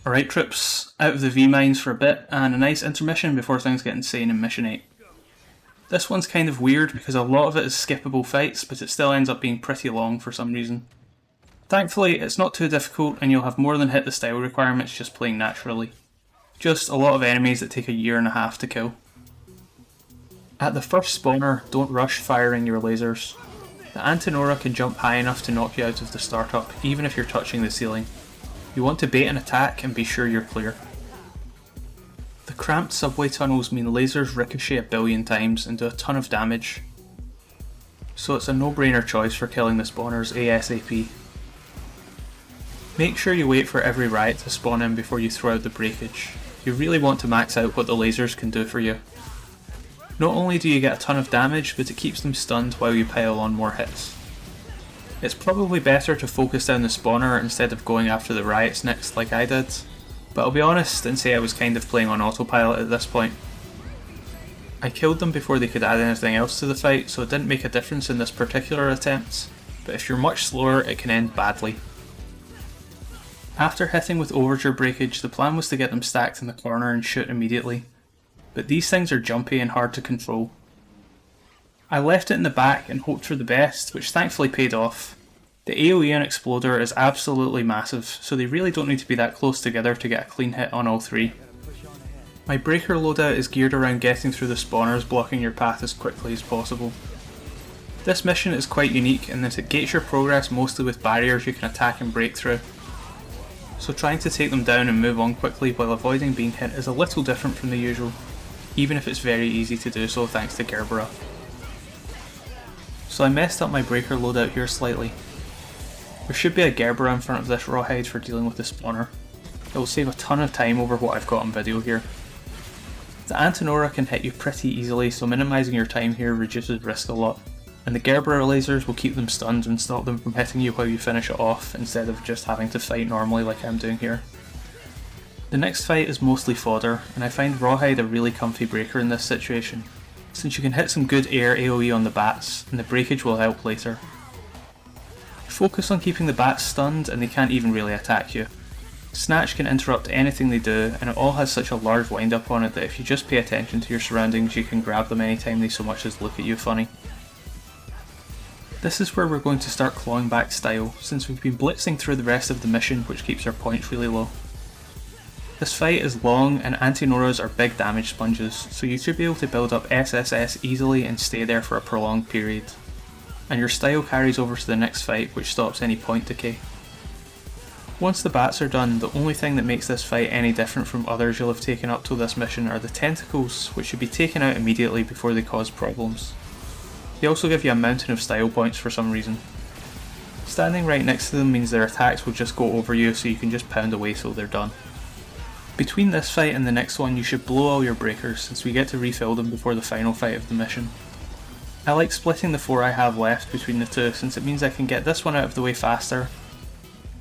Alright troops, out of the V-mines for a bit, and a nice intermission before things get insane in Mission 8. This one's kind of weird because a lot of it is skippable fights, but it still ends up being pretty long for some reason. Thankfully, it's not too difficult and you'll have more than hit the style requirements just playing naturally. Just a lot of enemies that take a year and a half to kill. At the first spawner, don't rush firing your lasers. The Antinora can jump high enough to knock you out of the startup, even if you're touching the ceiling. You want to bait an attack and be sure you're clear. The cramped subway tunnels mean lasers ricochet a billion times and do a ton of damage, so it's a no-brainer choice for killing the spawners ASAP. Make sure you wait for every riot to spawn in before you throw out the breakage. You really want to max out what the lasers can do for you. Not only do you get a ton of damage, but it keeps them stunned while you pile on more hits. It's probably better to focus down the spawner instead of going after the riots next like I did, but I'll be honest and say I was kind of playing on autopilot at this point. I killed them before they could add anything else to the fight, so it didn't make a difference in this particular attempt, but if you're much slower it can end badly. After hitting with Overture breakage, the plan was to get them stacked in the corner and shoot immediately, but these things are jumpy and hard to control. I left it in the back and hoped for the best, which thankfully paid off. The AoE on Exploder is absolutely massive, so they really don't need to be that close together to get a clean hit on all three. My breaker loadout is geared around getting through the spawners blocking your path as quickly as possible. This mission is quite unique in that it gates your progress mostly with barriers you can attack and break through, so trying to take them down and move on quickly while avoiding being hit is a little different from the usual, even if it's very easy to do so thanks to Gerbera. So I messed up my breaker loadout here slightly. There should be a Gerbera in front of this Rawhide for dealing with the spawner. It will save a ton of time over what I've got on video here. The Antinora can hit you pretty easily, so minimising your time here reduces risk a lot, and the Gerbera lasers will keep them stunned and stop them from hitting you while you finish it off instead of just having to fight normally like I'm doing here. The next fight is mostly fodder, and I find Rawhide a really comfy breaker in this situation, since you can hit some good air AoE on the bats, and the breakage will help later. Focus on keeping the bats stunned and they can't even really attack you. Snatch can interrupt anything they do, and it all has such a large wind up on it that if you just pay attention to your surroundings you can grab them anytime they so much as look at you funny. This is where we're going to start clawing back style, since we've been blitzing through the rest of the mission, which keeps our points really low. This fight is long and Antinoras are big damage sponges, so you should be able to build up SSS easily and stay there for a prolonged period. And your style carries over to the next fight, which stops any point decay. Once the bats are done, the only thing that makes this fight any different from others you'll have taken up till this mission are the tentacles, which should be taken out immediately before they cause problems. They also give you a mountain of style points for some reason. Standing right next to them means their attacks will just go over you, so you can just pound away till they're done. Between this fight and the next one you should blow all your breakers, since we get to refill them before the final fight of the mission. I like splitting the 4 I have left between the two, since it means I can get this one out of the way faster,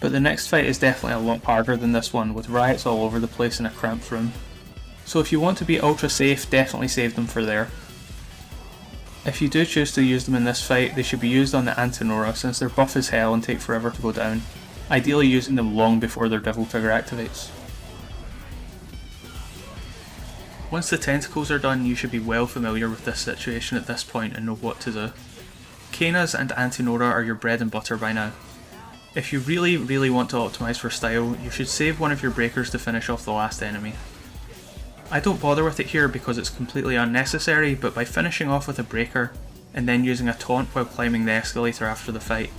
but the next fight is definitely a lot harder than this one, with riots all over the place in a cramped room. So if you want to be ultra safe, definitely save them for there. If you do choose to use them in this fight, they should be used on the Antinora, since they're buff as hell and take forever to go down, ideally using them long before their devil trigger activates. Once the tentacles are done, you should be well familiar with this situation at this point and know what to do. Kanas and Antinora are your bread and butter by now. If you really want to optimise for style, you should save one of your breakers to finish off the last enemy. I don't bother with it here because it's completely unnecessary, but by finishing off with a breaker and then using a taunt while climbing the escalator after the fight,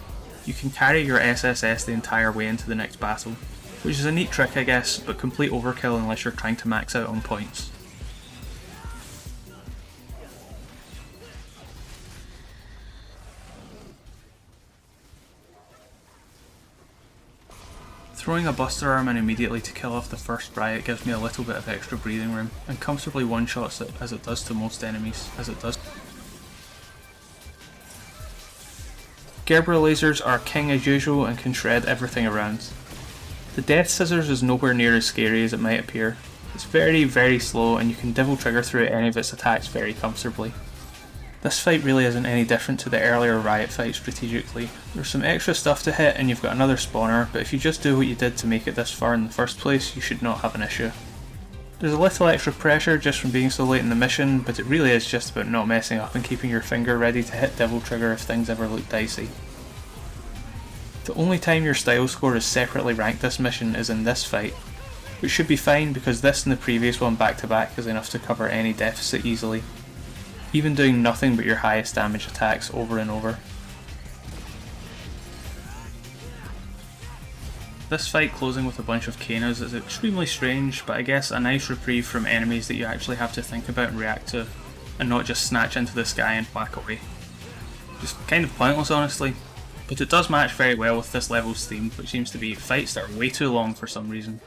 you can carry your SSS the entire way into the next battle, which is a neat trick I guess, but complete overkill unless you're trying to max out on points. Throwing a Buster Arm in immediately to kill off the first riot gives me a little bit of extra breathing room, and comfortably one-shots it as it does to most enemies, Gerbera lasers are king as usual and can shred everything around. The Death Scissors is nowhere near as scary as it might appear. It's very slow and you can devil trigger through any of its attacks very comfortably. This fight really isn't any different to the earlier Riot fight strategically. There's some extra stuff to hit and you've got another spawner, but if you just do what you did to make it this far in the first place, you should not have an issue. There's a little extra pressure just from being so late in the mission, but it really is just about not messing up and keeping your finger ready to hit Devil Trigger if things ever look dicey. The only time your style score is separately ranked this mission is in this fight, which should be fine because this and the previous one back to back is enough to cover any deficit easily, even doing nothing but your highest damage attacks over and over. This fight closing with a bunch of Kanas is extremely strange, but I guess a nice reprieve from enemies that you actually have to think about and react to, and not just snatch into the sky and whack away. Just kind of pointless honestly, but it does match very well with this level's theme, which seems to be fights that are way too long for some reason.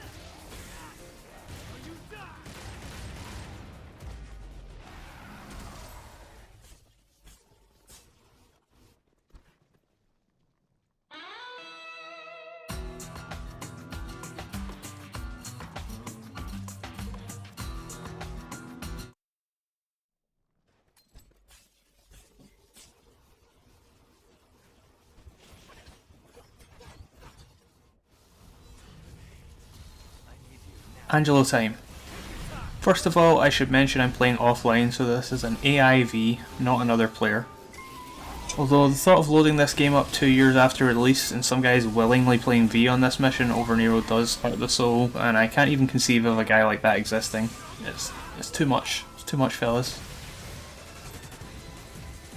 Angelo time. First of all, I should mention I'm playing offline, so this is an AIV, not another player. Although the thought of loading this game up 2 years after release and some guys willingly playing V on this mission over Nero does hurt the soul, and I can't even conceive of a guy like that existing. It's too much. It's too much, fellas.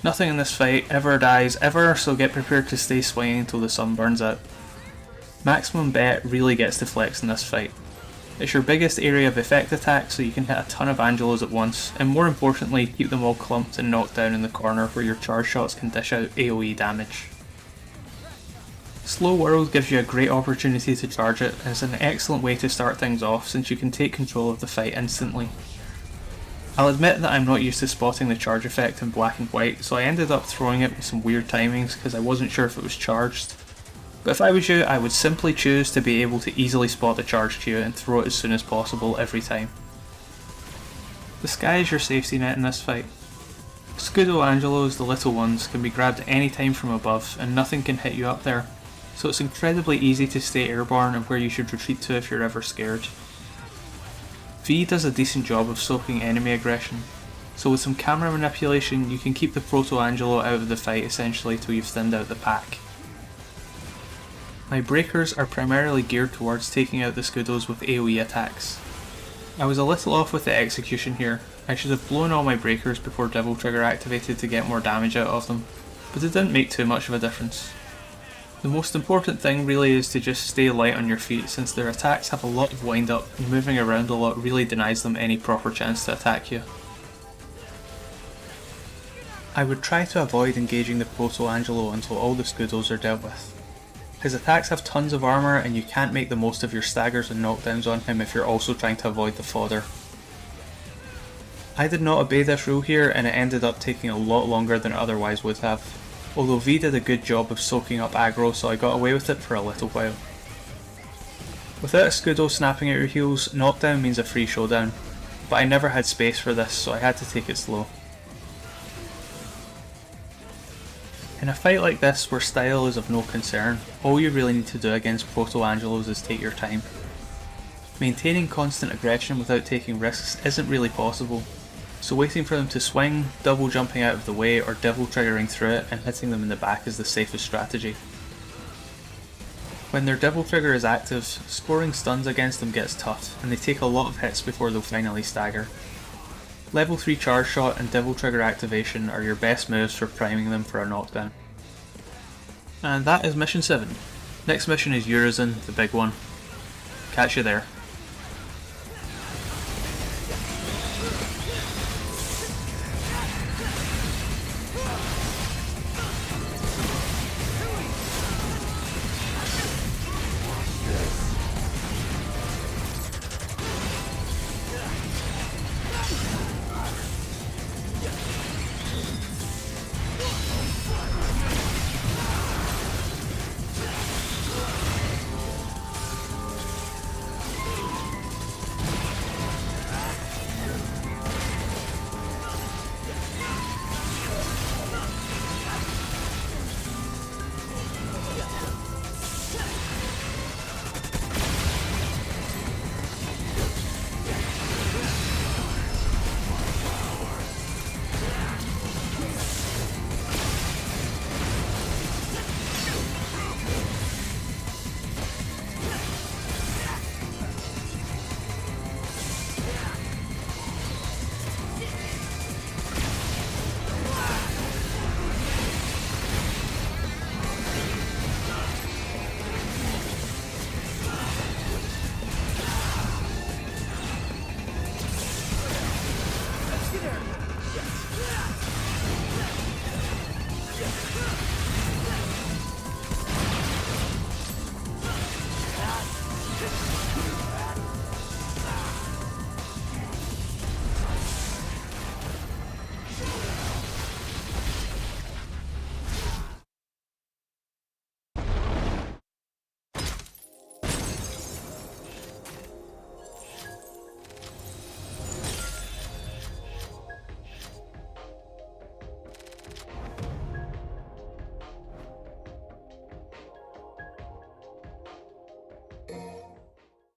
Nothing in this fight ever dies ever, so get prepared to stay swinging until the sun burns out. Maximum bet really gets to flex in this fight. It's your biggest area of effect attack, so you can hit a ton of Angelos at once, and more importantly, keep them all clumped and knocked down in the corner where your charge shots can dish out AoE damage. Slow World gives you a great opportunity to charge it, and it's an excellent way to start things off since you can take control of the fight instantly. I'll admit that I'm not used to spotting the charge effect in black and white, so I ended up throwing it with some weird timings because I wasn't sure if it was charged. But if I was you, I would simply choose to be able to easily spot the charge cue and throw it as soon as possible every time. The sky is your safety net in this fight. Scudo Angelos, the little ones, can be grabbed any time from above and nothing can hit you up there, so it's incredibly easy to stay airborne and where you should retreat to if you're ever scared. V does a decent job of soaking enemy aggression, so with some camera manipulation you can keep the Proto Angelo out of the fight essentially till you've thinned out the pack. My breakers are primarily geared towards taking out the Scudos with AoE attacks. I was a little off with the execution here. I should have blown all my breakers before Devil Trigger activated to get more damage out of them, but it didn't make too much of a difference. The most important thing really is to just stay light on your feet, since their attacks have a lot of wind up and moving around a lot really denies them any proper chance to attack you. I would try to avoid engaging the Proto Angelo until all the Scudos are dealt with. His attacks have tons of armour and you can't make the most of your staggers and knockdowns on him if you're also trying to avoid the fodder. I did not obey this rule here and it ended up taking a lot longer than it otherwise would have, although V did a good job of soaking up aggro, so I got away with it for a little while. Without a Scudo snapping at your heels, knockdown means a free showdown, but I never had space for this, so I had to take it slow. In a fight like this where style is of no concern, all you really need to do against Proto Angelos is take your time. Maintaining constant aggression without taking risks isn't really possible, so waiting for them to swing, double jumping out of the way or devil triggering through it and hitting them in the back is the safest strategy. When their devil trigger is active, scoring stuns against them gets tough and they take a lot of hits before they'll finally stagger. Level 3 charge shot and devil trigger activation are your best moves for priming them for a knockdown. And that is mission 7. Next mission is Urizen, the big one. Catch you there.